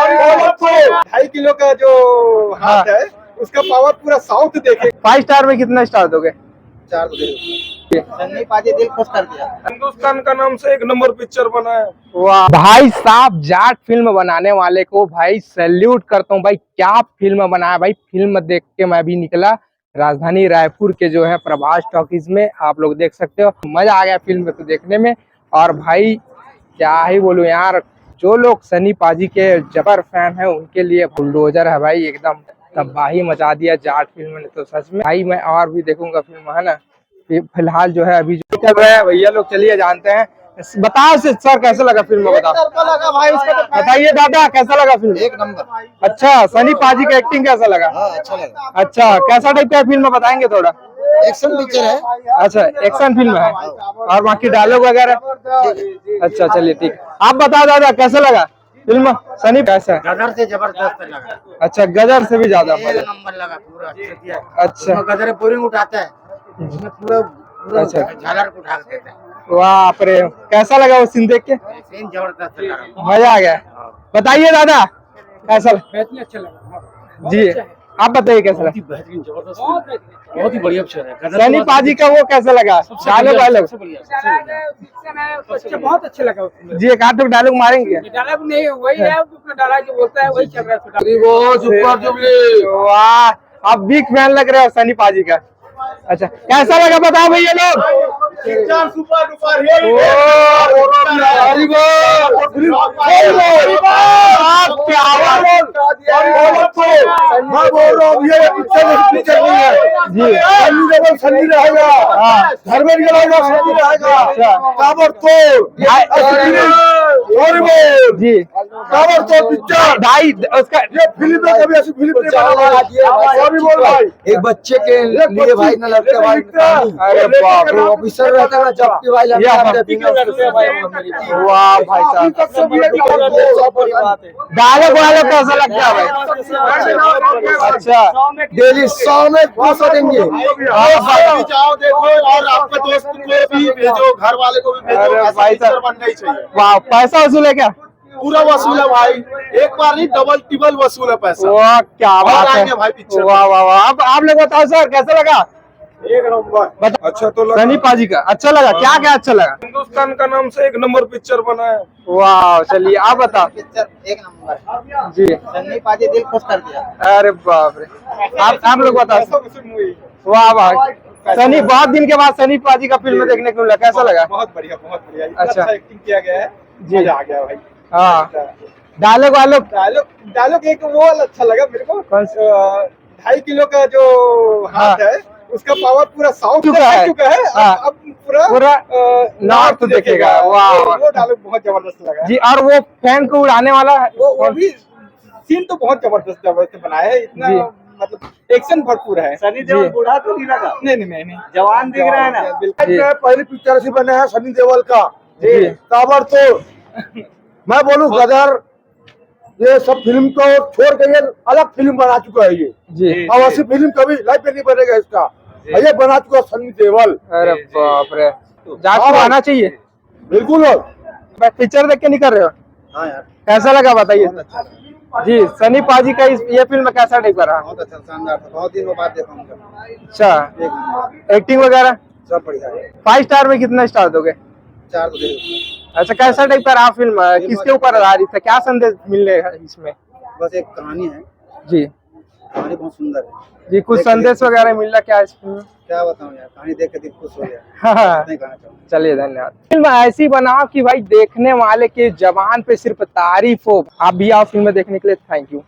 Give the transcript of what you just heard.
2.5 kilo का जो हाथ है उसका पावर पूरा साउथ देखे। 5 स्टार में कितना स्टार दोगे? 4 सन्नी पाजी दिल खुश कर दिया। हिंदुस्तान का नाम से 1 नंबर पिक्चर बना है। वाह भाई साहब, जाट फिल्म बनाने वाले को भाई सैल्यूट करता हूँ भाई। क्या फिल्म बनाया भाई। फिल्म देख के मैं भी निकला राजधानी रायपुर के जो है प्रभास टॉकीज में। आप लोग देख सकते हो, मजा आ गया फिल्म को देखने में। और भाई क्या ही बोलूं यार, जो लोग सनी पाजी के जबर फैन है उनके लिए बुलडोजर है भाई। एकदम तबाही मचा दिया जाट फिल्म ने तो सच में भाई। मैं और भी देखूंगा फिल्म, है ना। फिलहाल जो है अभी जो चल रहा है भैया लोग, चलिए जानते हैं। बताओ सर कैसा लगा फिल्म, बताओ। लगा भाई उसका तो बताइए दादा कैसा लगा फिल्म? 1 नंबर। अच्छा, सनी पाजी का एक्टिंग कैसा लगा? अच्छा लगा। अच्छा, कैसा टाइप का फिल्म बताएंगे थोड़ा? एक्शन पिक्चर है। अच्छा, एक्शन फिल्म है और बाकी डायलॉग वगैरह। अच्छा चलिए ठीक। आप बताओ दादा कैसा लगा फिल्म? सनी कैसा है? गदर से जबरदस्त लगा। अच्छा, गदर से भी ज्यादा। 1 नंबर लगा पूरा। अच्छा, गदर पूरी उठाता है उसमें पूरा अच्छा। झालर को उठा देता है। वाह रे, कैसा लगा वो सीन देख के? सीन जबरदस्त लगा। मजा आ गया। बताइए दादा कैसा? बेहतरीन अच्छा लगा जी आप बताइए कैसा लगा? बेहतरीन जबरदस्त बहुत ही बढ़िया पिक्चर है। सनी पाजी का वो कैसा लगा? डायलॉग वायलॉग बहुत अच्छा लगा। जी, एक आध डायलॉग मारेंगे? डायलॉग नहीं वही है, अपना डायलॉग जो बोलता है वही चल रहा है। वाह, आप बिग फैन लग रहे हो सनी पाजी का। अच्छा, कैसा लगा बताओ भैया लोग? सुपर डुपर मैं बोल रहा हूँ ये पिक्चर नहीं है जी। सनी रहेगा, धर्मेंद्र रहेगा, सनी रहेगा। ताबड़तोड़ जी, ताबड़तोड़ पिक्चर भाई उसका ये फिल्म में कभी ऐसी फिल्म नहीं बना। सॉरी बोल भाई, एक बच्चे के लिए भाई न लड़के भाई अरे बाप रे, ऑफिसर रहता है ना, जबकि भाई वाह भाई साहब, डायलॉग वायलॉग कैसा लगता है भाई? अच्छा, डेली 100 में 200 देंगे। जाओ देखो और आपके दोस्त को भी भेजो, घर वाले को भी भेजो। अरे ऐसा भाई पिक्चर साहब। बनना ही चाहिए। वाह, पैसा वसूल है क्या? पूरा वसूल है भाई, एक बार नहीं डबल टिबल वसूल है पैसा। वाह क्या और बात है। आएंगे भाई पिक्चर। वाह वाह वाह। अब आप लोग बताओ सर कैसा लगा? 1 नंबर। अच्छा तो लगा। सनी पाजी का अच्छा लगा? क्या क्या अच्छा लगा? हिंदुस्तान का नाम से 1 नंबर पिक्चर बना है। वाह, चलिए आप बताओ। पिक्चर 1 नंबर जी, सन्नी पाजी दिल खुश कर दिया। अरे बाप रे, आप लोग बताओ। वाह वाह, सनी बहुत दिन के बाद सनी पाजी का फिल्म देखने को मिला, कैसा लगा? बहुत बढ़िया बहुत बढ़िया। अच्छा। एक्टिंग किया गया है, जी। मजा आ गया भाई। हाँ, डायलॉग वालोग डायलॉग एक वो अच्छा लगा मेरे को। कौन सा? 2.5 किलो का जो हाथ है उसका पावर पूरा साउथ चुका है। है। हाँ। अब पूरा नॉर्थ देखेगा। वाह वो डायलॉग बहुत जबरदस्त लगा। जी, और वो फैन को उड़ाने वाला वो भी सीन तो बहुत जबरदस्त बनाया है। इतना जी। मतलब एक्शन भरपूर है। सनी देओल बूढ़ा तो नहीं लगा। नहीं जवान दिख रहा है ना। बिल्कुल। जी। पहली पिक्चर ऐसी बना है सनी देओल का। जी। ताबड़तोड़। मैं बोलूं गदर, ये सब फिल्म को छोड़ के ये अलग फिल्म बना चुका है ये। जी, और ऐसी फिल्म कभी लाइफ में नहीं बनेगा इसका। ये बना चुका सनी देओल। अरे बाप रे, जाट को आना चाहिए। बिल्कुल। पिक्चर देख के नहीं कर रहे हो? हाँ यार, कैसा लगा बताइए? जी, सनी पाजी का ये फिल्म कैसा टाइप का रहा? बहुत अच्छा शानदार था। बहुत दिनों बाद देखा हूँ। अच्छा, एक्टिंग वगैरह सब बढ़िया है। 5 स्टार में कितना स्टार दोगे? 4 तो दे। अच्छा, कैसा टाइप का रहा फिल्म? किसके ऊपर आधारित था? क्या संदेश मिलने इसमें? बस एक कहानी है, जी कहानी बहुत सुंदर है। जी, कुछ संदेश वगैरह मिल रहा क्या इस फिल्म में? क्या बताऊं यार, कहानी देख के दिल खुश हो गया। हाँ, नहीं कहना चाहूँगा। चलिए धन्यवाद। फिल्म ऐसी बनाओ कि भाई देखने वाले के जबान पे सिर्फ तारीफ हो। आप भी आओ फिल्म देखने के लिए। Thank you.